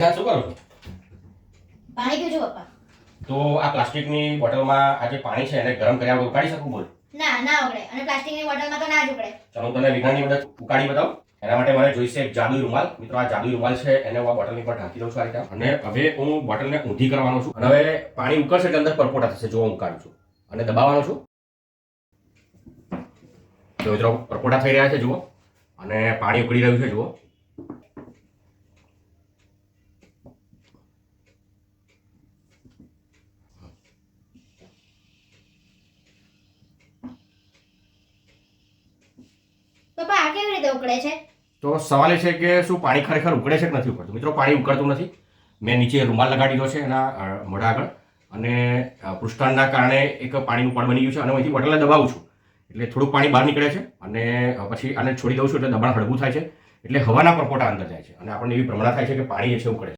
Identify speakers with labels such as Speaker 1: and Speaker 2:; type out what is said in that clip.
Speaker 1: શું કરો છો?
Speaker 2: પાણી પીવું છું પપ્પા.
Speaker 1: તો આ પ્લાસ્ટિકની બોટલમાં આ જે પાણી છે એને ગરમ કર્યા વગર ઉકાળી શકું? બોલ.
Speaker 2: ના ઉકળે. અને પ્લાસ્ટિકની બોટલમાં તો ના જ ઉકળે.
Speaker 1: ચાલો હું તને વિજ્ઞાનની મદદ ઉકાળી બતાવું. એના માટે મારે જોઈશે એક જાદુઈ રૂમાલ. મિત્રો આ જાદુઈ રૂમાલ છે એને હું આ બોટલની પર ઢાંકી દઉં છું આ રીતે. અને હવે હું બોટલને ઊંધી કરવાનો છું. અને હવે પાણી ઉકળશે એટલે અંદર પરપોટા થશે. જો હું ઉકાળું છું અને દબાવવાનો છું. તો મિત્રો પરપોટા થઈ રહ્યા છે જુઓ. અને પાણી ઉકળી રહ્યું છે જુઓ.
Speaker 2: પપ્પા આ કેવી રીતે ઉકળે છે?
Speaker 1: તો સવાલ એ છે કે શું પાણી ખરેખર ઉકળે છે કે નથી ઉકળતું? મિત્રો પાણી ઉકળતું નથી. મેં નીચે રૂમાલ લગાડી દીધો છે એના મોઢા આગળ અને પૃષ્ઠાંતના કારણે એક પાણીનું પડ બની ગયું છે અને હું અહીંથી બોટલને દબાવું છું એટલે થોડુંક પાણી બહાર નીકળે છે અને પછી આને છોડી દઉં છું એટલે દબાણ હળવું થાય છે એટલે હવાના પરપોટા અંદર જાય છે અને આપણને એવી ભ્રમણા થાય છે કે પાણી જે છે ઉકળે છે.